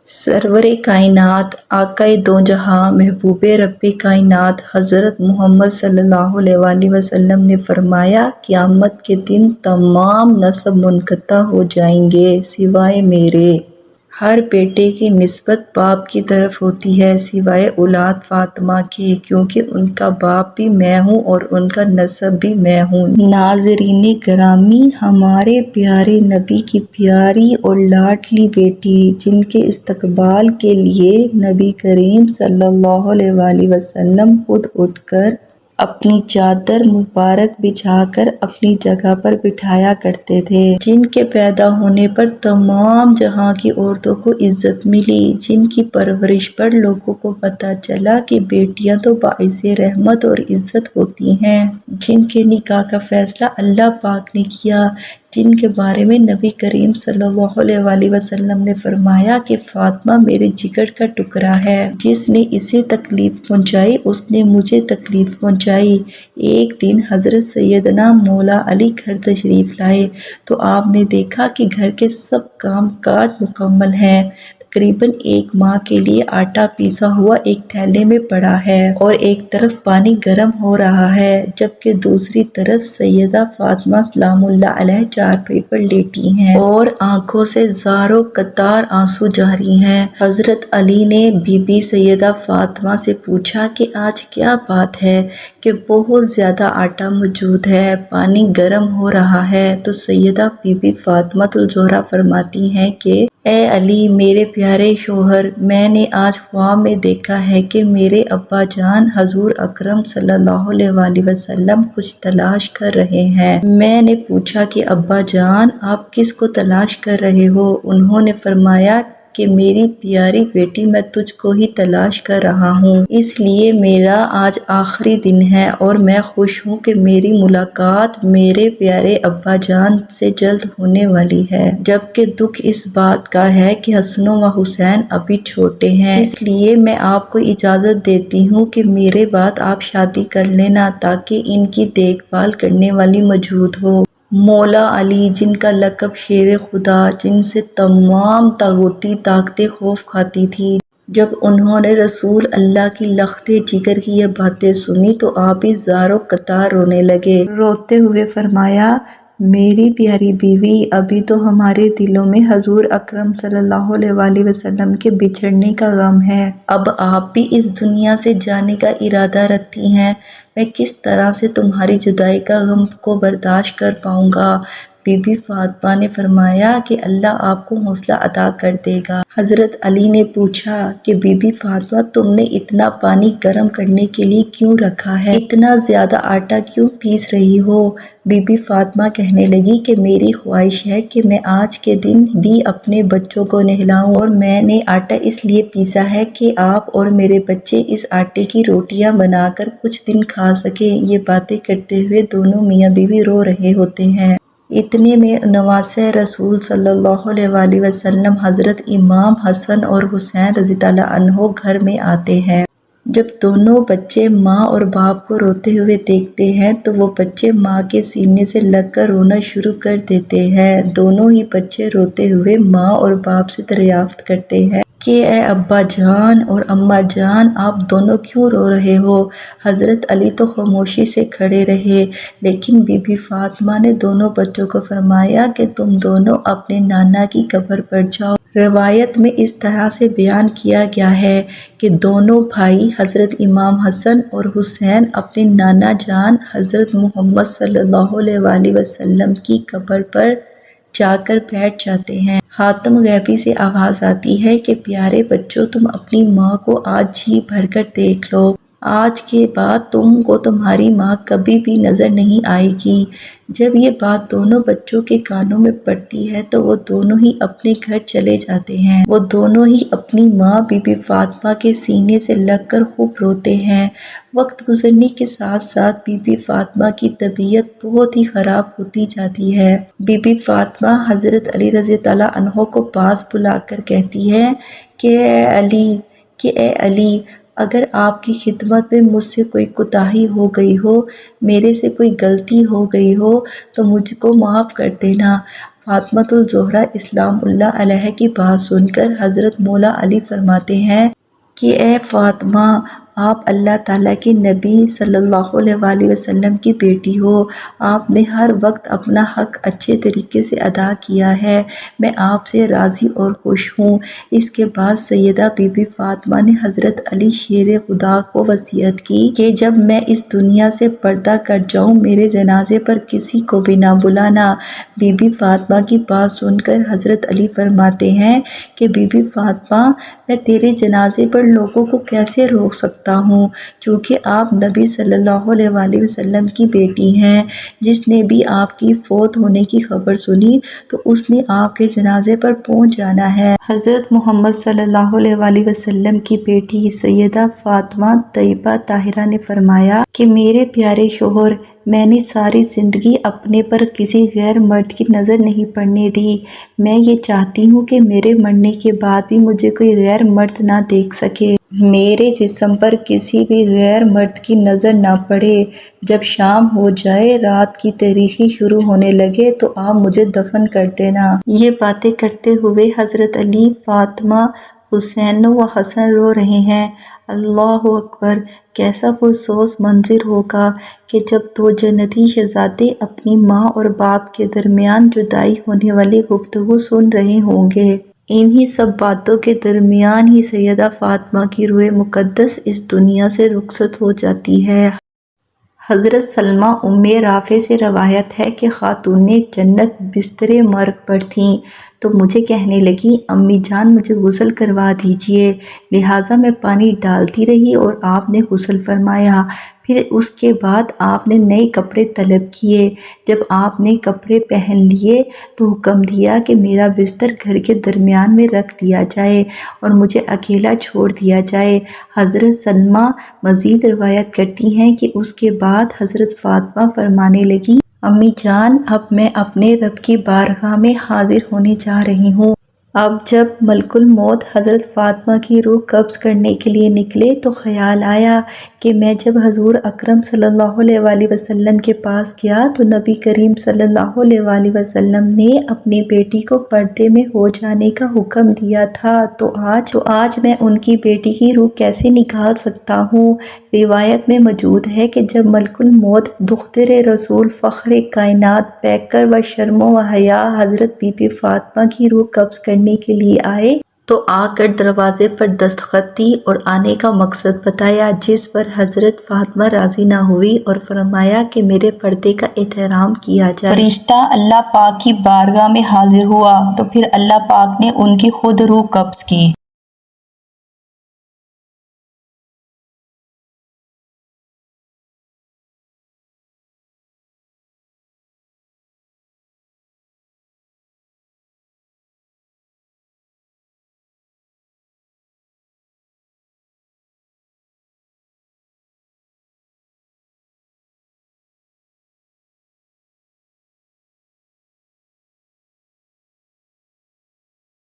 سرور کائنات آقائے دو جہاں محبوب رب کائنات حضرت محمد صلی اللہ علیہ وسلم نے فرمایا، قیامت کے دن تمام نسب منقطع ہو جائیں گے سوائے میرے۔ ہر بیٹے کی نسبت باپ کی طرف ہوتی ہے سوائے اولاد فاطمہ کے، کیونکہ ان کا باپ بھی میں ہوں اور ان کا نسب بھی میں ہوں۔ ناظرین گرامی، ہمارے پیارے نبی کی پیاری اور لاڈلی بیٹی، جن کے استقبال کے لیے نبی کریم صلی اللہ علیہ وسلم خود اٹھ کر اپنی چادر مبارک بچھا کر اپنی جگہ پر بٹھایا کرتے تھے، جن کے پیدا ہونے پر تمام جہاں کی عورتوں کو عزت ملی، جن کی پرورش پر لوگوں کو پتہ چلا کہ بیٹیاں تو باعث رحمت اور عزت ہوتی ہیں، جن کے نکاح کا فیصلہ اللہ پاک نے کیا، جن کے بارے میں نبی کریم صلی اللہ علیہ وسلم نے فرمایا کہ فاطمہ میرے جگر کا ٹکڑا ہے، جس نے اسے تکلیف پہنچائی اس نے مجھے تکلیف پہنچائی۔ ایک دن حضرت سیدنا مولا علی گھر تشریف لائے تو آپ نے دیکھا کہ گھر کے سب کام کاج مکمل ہیں، تقریباً ایک ماہ کے لیے آٹا پیسا ہوا ایک تھیلے میں پڑا ہے اور ایک طرف پانی گرم ہو رہا ہے، جبکہ دوسری طرف سیدہ فاطمہ سلام اللہ علیہ چارپائی پر لیٹی ہیں اور آنکھوں سے زاروں قطار آنسو جاری ہیں۔ حضرت علی نے بی بی سیدہ فاطمہ سے پوچھا کہ آج کیا بات ہے کہ بہت زیادہ آٹا موجود ہے، پانی گرم ہو رہا ہے؟ تو سیدہ بی بی فاطمہ الزہرا فرماتی ہیں کہ اے علی میرے پیارے شوہر، میں نے آج خواب میں دیکھا ہے کہ میرے ابا جان حضور اکرم صلی اللہ علیہ وسلم کچھ تلاش کر رہے ہیں۔ میں نے پوچھا کہ ابا جان آپ کس کو تلاش کر رہے ہو؟ انہوں نے فرمایا کہ میری پیاری بیٹی میں تجھ کو ہی تلاش کر رہا ہوں، اس لیے میرا آج آخری دن ہے اور میں خوش ہوں کہ میری ملاقات میرے پیارے ابا جان سے جلد ہونے والی ہے، جبکہ دکھ اس بات کا ہے کہ حسن و حسین ابھی چھوٹے ہیں، اس لیے میں آپ کو اجازت دیتی ہوں کہ میرے بعد آپ شادی کر لینا تاکہ ان کی دیکھ بھال کرنے والی موجود ہو۔ مولا علی، جن کا لقب شیر خدا، جن سے تمام طاغوتی طاقتیں خوف کھاتی تھیں، جب انہوں نے رسول اللہ کی لخت جگر کی یہ باتیں سنی تو آپ بھی زاروں قطار رونے لگے۔ روتے ہوئے فرمایا، میری پیاری بیوی، ابھی تو ہمارے دلوں میں حضور اکرم صلی اللہ علیہ وسلم کے بچھڑنے کا غم ہے، اب آپ بھی اس دنیا سے جانے کا ارادہ رکھتی ہیں، میں کس طرح سے تمہاری جدائی کا غم کو برداشت کر پاؤں گا؟ بی بی فاطمہ نے فرمایا کہ اللہ آپ کو حوصلہ عطا کر دے گا۔ حضرت علی نے پوچھا کہ بی بی فاطمہ تم نے اتنا پانی گرم کرنے کے لیے کیوں رکھا ہے؟ اتنا زیادہ آٹا کیوں پیس رہی ہو؟ بی بی فاطمہ کہنے لگی کہ میری خواہش ہے کہ میں آج کے دن بھی اپنے بچوں کو نہلاؤں اور میں نے آٹا اس لیے پیسا ہے کہ آپ اور میرے بچے اس آٹے کی روٹیاں بنا کر کچھ دن کھا سکیں۔ یہ باتیں کرتے ہوئے دونوں میاں بیوی رو رہے ہوتے ہیں۔ اتنے میں نواسہ رسول صلی اللہ علیہ وسلم حضرت امام حسن اور حسین رضی اللہ عنہ گھر میں آتے ہیں۔ جب دونوں بچے ماں اور باپ کو روتے ہوئے دیکھتے ہیں تو وہ بچے ماں کے سینے سے لگ کر رونا شروع کر دیتے ہیں۔ دونوں ہی بچے روتے ہوئے ماں اور باپ سے دریافت کرتے ہیں کہ اے ابا جان اور اماں جان، آپ دونوں کیوں رو رہے ہو؟ حضرت علی تو خاموشی سے کھڑے رہے، لیکن بی بی فاطمہ نے دونوں بچوں کو فرمایا کہ تم دونوں اپنے نانا کی قبر پر جاؤ۔ روایت میں اس طرح سے بیان کیا گیا ہے کہ دونوں بھائی حضرت امام حسن اور حسین اپنے نانا جان حضرت محمد صلی اللہ علیہ وسلم کی قبر پر جا کر بیٹھ جاتے ہیں۔ حاتم غیبی سے آواز آتی ہے کہ پیارے بچوں، تم اپنی ماں کو آج جی بھر کر دیکھ لو، آج کے بعد تم کو تمہاری ماں کبھی بھی نظر نہیں آئے گی۔ جب یہ بات دونوں بچوں کے کانوں میں پڑتی ہے تو وہ دونوں ہی اپنے گھر چلے جاتے ہیں۔ وہ دونوں ہی اپنی ماں بی بی فاطمہ کے سینے سے لگ کر خوب روتے ہیں۔ وقت گزرنے کے ساتھ ساتھ بی بی فاطمہ کی طبیعت بہت ہی خراب ہوتی جاتی ہے۔ بی بی فاطمہ حضرت علی رضی اللہ عنہ کو پاس بلا کر کہتی ہے کہ اے علی، اگر آپ کی خدمت میں مجھ سے کوئی کوتاہی ہو گئی ہو، میرے سے کوئی غلطی ہو گئی ہو تو مجھ کو معاف کر دینا۔ فاطمۃ الزہرا اسلام اللہ علیہ کی بات سن کر حضرت مولا علی فرماتے ہیں کہ اے فاطمہ، آپ اللہ تعالیٰ کے نبی صلی اللہ علیہ وآلہ وسلم کی بیٹی ہو، آپ نے ہر وقت اپنا حق اچھے طریقے سے ادا کیا ہے، میں آپ سے راضی اور خوش ہوں۔ اس کے بعد سیدہ بی بی فاطمہ نے حضرت علی شیر خدا کو وصیت کی کہ جب میں اس دنیا سے پردہ کر جاؤں میرے جنازے پر کسی کو بھی نہ بلانا۔ بی بی فاطمہ کی بات سن کر حضرت علی فرماتے ہیں کہ بی بی فاطمہ، میں تیرے جنازے پر لوگوں کو کیسے روک سکتا ہوں، چونکہ آپ نبی صلی اللہ علیہ وآلہ وسلم کی بیٹی ہیں۔ جس نے بھی آپ کی فوت ہونے کی خبر سنی تو اس نے آپ کے جنازے پر پہنچ جانا ہے۔ حضرت محمد صلی اللہ علیہ وآلہ وسلم کی بیٹی سیدہ فاطمہ طیبہ طاہرہ نے فرمایا کہ میرے پیارے شوہر، میں نے ساری زندگی اپنے پر کسی غیر مرد کی نظر نہیں پڑنے دی۔ میں یہ چاہتی ہوں کہ میرے مرنے کے بعد بھی مجھے کوئی غیر مرد نہ دیکھ سکے، میرے جسم پر کسی بھی غیر مرد کی نظر نہ پڑے۔ جب شام ہو جائے، رات کی تاریکی شروع ہونے لگے تو آپ مجھے دفن کر دینا۔ یہ باتیں کرتے ہوئے حضرت علی، فاطمہ، حسین و حسن رو رہے ہیں۔ اللہ اکبر! کیسا پرسوز منظر ہوگا کہ جب دو جنتی شہزادے اپنی ماں اور باپ کے درمیان جدائی ہونے والی گفتگو سن رہے ہوں گے۔ انہی سب باتوں کے درمیان ہی سیدہ فاطمہ کی روح مقدس اس دنیا سے رخصت ہو جاتی ہے۔ حضرت سلمہ ام رافع سے روایت ہے کہ خاتون جنت بستر مرگ پر تھیں تو مجھے کہنے لگیں، امی جان مجھے غسل کروا دیجیے۔ لہٰذا میں پانی ڈالتی رہی اور آپ نے غسل فرمایا۔ پھر اس کے بعد آپ نے نئے کپڑے طلب کیے۔ جب آپ نے کپڑے پہن لیے تو حکم دیا کہ میرا بستر گھر کے درمیان میں رکھ دیا جائے اور مجھے اکیلا چھوڑ دیا جائے۔ حضرت سلمہ مزید روایت کرتی ہیں کہ اس کے بعد حضرت فاطمہ فرمانے لگیں، امی جان اب میں اپنے رب کی بارگاہ میں حاضر ہونے جا رہی ہوں۔ اب جب ملک الموت حضرت فاطمہ کی روح قبض کرنے کے لیے نکلے تو خیال آیا کہ میں جب حضور اکرم صلی اللہ علیہ وآلہ وسلم کے پاس گیا تو نبی کریم صلی اللہ علیہ وآلہ وسلم نے اپنی بیٹی کو پردے میں ہو جانے کا حکم دیا تھا، تو آج میں ان کی بیٹی کی روح کیسے نکال سکتا ہوں؟ روایت میں موجود ہے کہ جب ملک الموت دختر رسول فخر کائنات پیکر و شرم و حیا حضرت بی بی فاطمہ کی روح قبض کرنے کے لیے آئے تو آ کر دروازے پر دستخط دی اور آنے کا مقصد بتایا، جس پر حضرت فاطمہ راضی نہ ہوئی اور فرمایا کہ میرے پردے کا احترام کیا جائے۔ فرشتہ اللہ پاک کی بارگاہ میں حاضر ہوا تو پھر اللہ پاک نے ان کی خود روح قبض کی۔